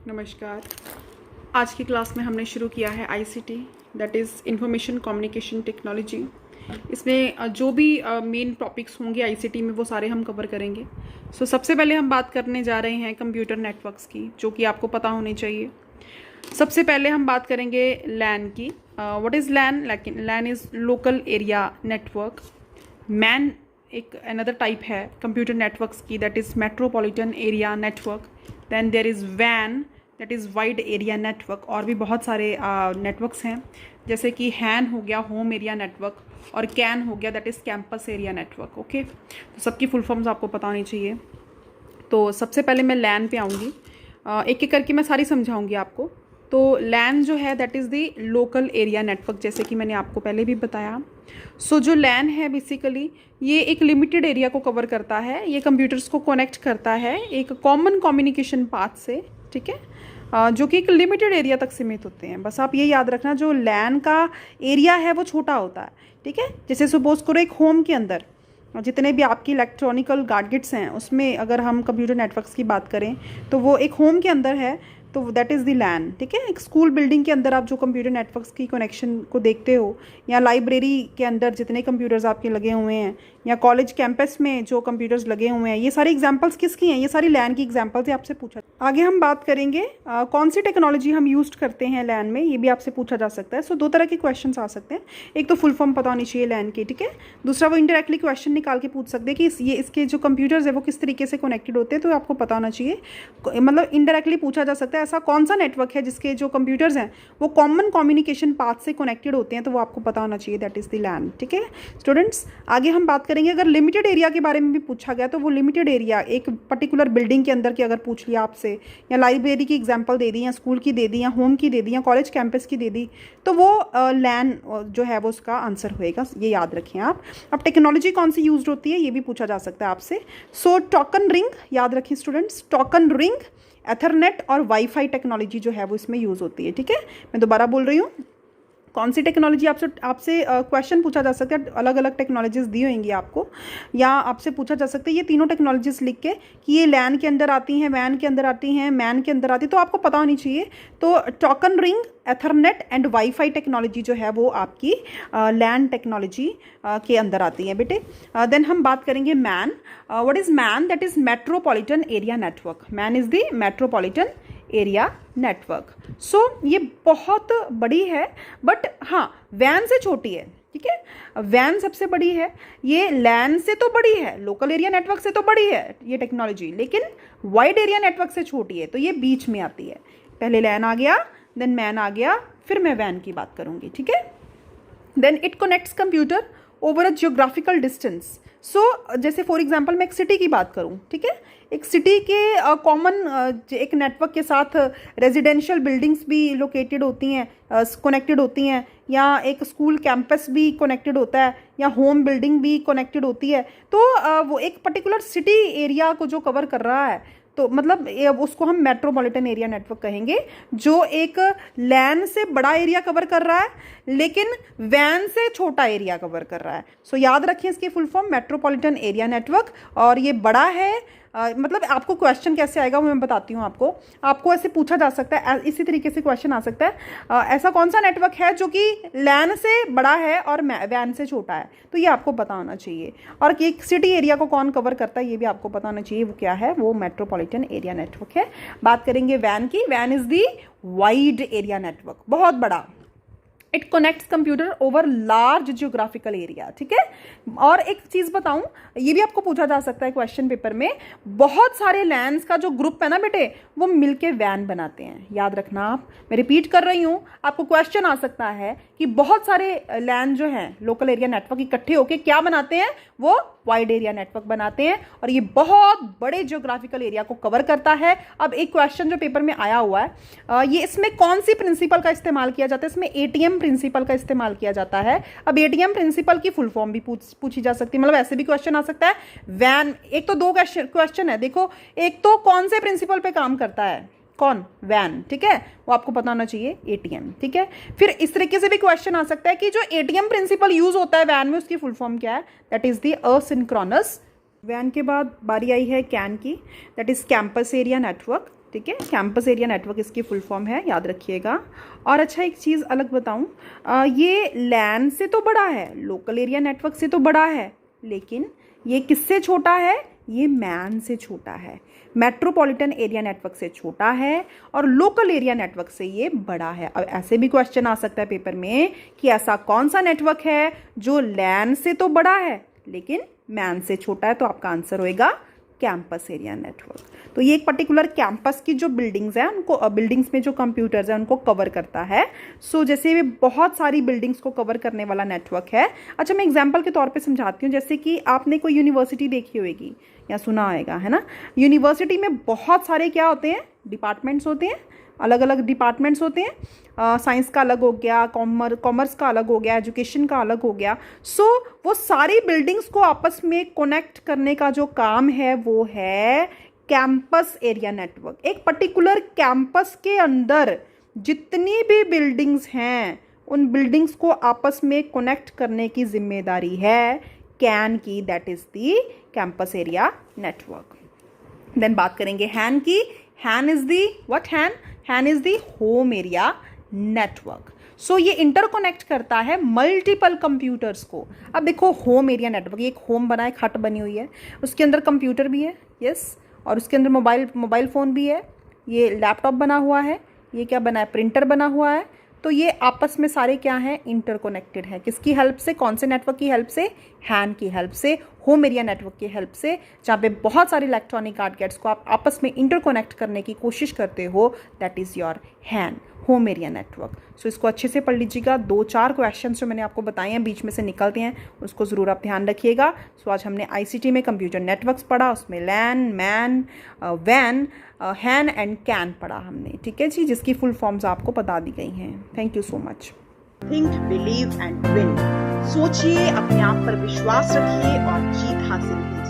नमस्कार। आज की क्लास में हमने शुरू किया है ICT, that is information communication technology. इसमें जो भी मेन टॉपिक्स होंगे आईसीटी में वो सारे हम कवर करेंगे। सबसे पहले हम बात करने जा रहे हैं कंप्यूटर नेटवर्क्स की, जो कि आपको पता होनी चाहिए। सबसे पहले हम बात करेंगे लैन की। What is LAN? LAN is local area network. MAN एक अनदर टाइप है कंप्यूटर नेटवर्क्स की, that is metropolitan area network. Then there is वैन, that is wide area network. और भी बहुत सारे नेटवर्क्स हैं, जैसे कि हैन हो गया होम एरिया नेटवर्क, और कैन हो गया that is campus area network. Okay, तो सबकी फुल फॉर्म्स आपको पता होनी चाहिए। तो सबसे पहले मैं लैन पे आऊँगी, एक एक करके मैं सारी समझाऊँगी आपको। तो लैन जो है that is the local area network, जैसे कि मैंने आपको पहले भी बताया। जो लैन है बेसिकली ये एक लिमिटेड एरिया को कवर करता है। ये कंप्यूटर्स को कनेक्ट करता है एक कॉमन कम्युनिकेशन पाथ से, ठीक है, जो कि एक लिमिटेड एरिया तक सीमित होते हैं। बस आप ये याद रखना, जो लैन का एरिया है वो छोटा होता है, ठीक है। जैसे सपोज करो एक होम के अंदर जितने भी आपकी इलेक्ट्रॉनिकल गैजेट्स हैं, उसमें अगर हम कंप्यूटर नेटवर्क्स की बात करें तो वो एक होम के अंदर है, तो दैट इज़ द लैन, ठीक है। एक स्कूल बिल्डिंग के अंदर आप जो कंप्यूटर नेटवर्क्स की कनेक्शन को देखते हो, या लाइब्रेरी के अंदर जितने कंप्यूटर्स आपके लगे हुए हैं, या कॉलेज कैंपस में जो कंप्यूटर्स लगे हुए हैं, ये सारी एग्जांपल्स किसकी हैं? ये सारी लैन की एग्जांपल्स है, आपसे पूछा। आगे हम बात करेंगे कौन सी टेक्नोलॉजी हम यूज़ करते हैं लैन में, ये भी आपसे पूछा जा सकता है। दो तरह के क्वेश्चन आ सकते हैं। एक तो फुल फॉर्म पता होनी चाहिए लैन की, ठीक है। दूसरा वो इंडायरेक्टली क्वेश्चन निकाल के पूछ सकते हैं कि ये इसके जो कंप्यूटर्स है वो किस तरीके से कनेक्टेड होते हैं, तो आपको पता होना चाहिए। मतलब इंडायरेक्टली पूछा जा सकता है ऐसा कौन सा नेटवर्क है जिसके जो कंप्यूटर्स हैं वो कॉमन कम्युनिकेशन पाथ से कनेक्टेड होते हैं, तो वो आपको पता होना चाहिए, दैट इज़ द लैन, ठीक है स्टूडेंट्स। आगे हम बात करेंगे, अगर लिमिटेड एरिया के बारे में भी पूछा गया तो वो लिमिटेड एरिया एक पर्टिकुलर बिल्डिंग के अंदर की अगर पूछ लिया आपसे, या लाइब्रेरी की एग्जांपल दे दी, या स्कूल की दे दी, या होम की दे दी, या कॉलेज कैंपस की दे दी, तो वो लैन जो है वो उसका आंसर होएगा, ये याद रखें आप। अब टेक्नोलॉजी कौन सी यूज होती है ये भी पूछा जा सकता है आपसे। टोकन रिंग याद रखें स्टूडेंट्स, टोकन रिंग, एथरनेट और वाईफाई टेक्नोलॉजी जो है वो इसमें यूज़ होती है, ठीक है। मैं दोबारा बोल रही हूँ, कौन सी टेक्नोलॉजी आपसे क्वेश्चन पूछा जा सकता है, अलग अलग टेक्नोलॉजीज दी होंगी आपको, या आपसे पूछा जा सकता है ये तीनों टेक्नोलॉजीज लिख के कि ये लैन के अंदर आती हैं, वैन के अंदर आती हैं, मैन के अंदर आती है, तो आपको पता होनी चाहिए। तो token ring, Ethernet and wifi technology जो है वो आपकी लैन टेक्नोलॉजी के अंदर आती है बेटे। देन हम बात करेंगे man. What is man? That is metropolitan area network. Man is the metropolitan area network. ये बहुत बड़ी है, बट हाँ वैन से छोटी है, ठीक है। वैन सबसे बड़ी है, ये लैन से तो बड़ी है, लोकल एरिया नेटवर्क से तो बड़ी है ये टेक्नोलॉजी, लेकिन वाइड एरिया नेटवर्क से छोटी है, तो ये बीच में आती है। पहले लैन आ गया, देन मैन आ गया, फिर मैं वैन की बात करूंगी, ठीक है। Then it connects computer over a geographical distance. जैसे फॉर एग्जांपल मैं एक सिटी की बात करूं, ठीक है, एक सिटी के कॉमन एक नेटवर्क के साथ रेजिडेंशियल बिल्डिंग्स भी लोकेटेड होती हैं, कनेक्टेड होती हैं, या एक स्कूल कैंपस भी कनेक्टेड होता है, या होम बिल्डिंग भी कनेक्टेड होती है। तो वो एक पर्टिकुलर सिटी एरिया को जो कवर कर रहा है, तो मतलब उसको हम मेट्रोपॉलिटन एरिया नेटवर्क कहेंगे, जो एक लैन से बड़ा एरिया कवर कर रहा है लेकिन वैन से छोटा एरिया कवर कर रहा है। याद रखें इसकी full form metropolitan area network, और ये बड़ा है। मतलब आपको क्वेश्चन कैसे आएगा वो मैं बताती हूँ आपको ऐसे पूछा जा सकता है, इसी तरीके से क्वेश्चन आ सकता है, ऐसा कौन सा नेटवर्क है जो कि लैन से बड़ा है और वैन से छोटा है, तो ये आपको पता होना चाहिए। और एक सिटी एरिया को कौन कवर करता है ये भी आपको पता होना चाहिए, वो क्या है, वो मेट्रोपॉलिटन एरिया नेटवर्क है। बात करेंगे वैन की। वैन is the wide area network, बहुत बड़ा। It connects computer over large geographical area, ठीक है। और एक चीज़ बताऊं, ये भी आपको पूछा जा सकता है क्वेश्चन पेपर में, बहुत सारे लैन्स का जो ग्रुप है ना बेटे, वो मिलके वैन बनाते हैं। याद रखना आप, मैं रिपीट कर रही हूं, आपको क्वेश्चन आ सकता है कि बहुत सारे लैन जो हैं लोकल एरिया नेटवर्क इकट्ठे होके क्या बनाते हैं, वो वाइड एरिया नेटवर्क बनाते हैं, और ये बहुत बड़े जियोग्राफिकल एरिया को कवर करता है। अब एक क्वेश्चन जो पेपर में आया हुआ है, ये इसमें कौन सी प्रिंसिपल का इस्तेमाल किया जाता है? इसमें एटीएम प्रिंसिपल का इस्तेमाल किया जाता है। अब एटीएम प्रिंसिपल की फुल फॉर्म भी पूछी जा सकती है, मतलब ऐसे भी क्वेश्चन आ सकता है। वैन, एक तो दो क्वेश्चन है, देखो, एक तो कौन से प्रिंसिपल पे काम करता है, कौन? वैन, ठीक है, वो आपको पता होना चाहिए, एटीएम, ठीक है। फिर इस तरीके से भी क्वेश्चन आ सकता है कि जो एटीएम प्रिंसिपल यूज होता है वैन में, उसकी फुल फॉर्म क्या है? That is the asynchronous. वैन के बाद बारी आई है कैन की, that is campus area network. ठीक है, कैंपस एरिया नेटवर्क इसकी फुल फॉर्म है, याद रखिएगा। और अच्छा एक चीज़ अलग बताऊं, ये लैन से तो बड़ा है, लोकल एरिया नेटवर्क से तो बड़ा है, लेकिन ये किससे छोटा है? ये मैन से छोटा है, मेट्रोपॉलिटन एरिया नेटवर्क से छोटा है और लोकल एरिया नेटवर्क से ये बड़ा है। अब ऐसे भी क्वेश्चन आ सकता है पेपर में कि ऐसा कौन सा नेटवर्क है जो लैन से तो बड़ा है लेकिन मैन से छोटा है, तो आपका आंसर होएगा कैंपस एरिया नेटवर्क। तो ये एक पर्टिकुलर कैंपस की जो बिल्डिंग्स हैं उनको, बिल्डिंग्स में जो कंप्यूटर्स हैं उनको कवर करता है। सो जैसे ये बहुत सारी बिल्डिंग्स को कवर करने वाला नेटवर्क है। अच्छा मैं एग्जांपल के तौर पे समझाती हूँ, जैसे कि आपने कोई यूनिवर्सिटी देखी होगी या सुना होगा, है ना। यूनिवर्सिटी में बहुत सारे क्या होते हैं? डिपार्टमेंट्स होते हैं, अलग अलग डिपार्टमेंट्स होते हैं। साइंस का अलग हो गया, कॉमर्स का अलग हो गया, एजुकेशन का अलग हो गया। सो वो सारी बिल्डिंग्स को आपस में कनेक्ट करने का जो काम है वो है कैंपस एरिया नेटवर्क। एक पर्टिकुलर कैंपस के अंदर जितनी भी बिल्डिंग्स हैं उन बिल्डिंग्स को आपस में कनेक्ट करने की जिम्मेदारी है कैन की, that is the campus area network. Then बात करेंगे हैन की। HAN is the what? HAN is the home area network. So ये इंटरकनेक्ट करता है मल्टीपल कंप्यूटर्स को। अब देखो होम एरिया नेटवर्क, ये एक होम बना है, खट बनी हुई है, उसके अंदर कंप्यूटर भी है, यस, और उसके अंदर मोबाइल फ़ोन भी है, ये लैपटॉप बना हुआ है, ये क्या बना है? प्रिंटर बना हुआ है। तो ये आपस में सारे क्या हैं? इंटरकनेक्टेड है। किसकी हेल्प से? कौन से नेटवर्क की हेल्प से? हैन की हेल्प से, होम एरिया नेटवर्क की हेल्प से, जहाँ पे बहुत सारे इलेक्ट्रॉनिक गैजेट्स को आप आपस में इंटरकनेक्ट करने की कोशिश करते हो, that is your HAN, home area network. So इसको अच्छे से पढ़ लीजिएगा। 2-4 क्वेश्चन जो मैंने आपको बताए हैं बीच में से निकलते हैं, उसको ज़रूर आप ध्यान रखिएगा। सो आज हमने आईसीटी में कंप्यूटर नेटवर्क्स पढ़ा, उसमें लैन, मैन, वैन, हैन एंड कैन पढ़ा हमने, ठीक है जी, जिसकी फुल फॉर्म्स आपको बता दी गई हैं। Thank you so much. Think, believe and win. सोचिए, अपने आप पर विश्वास रखिए और जीत हासिल कीजिए।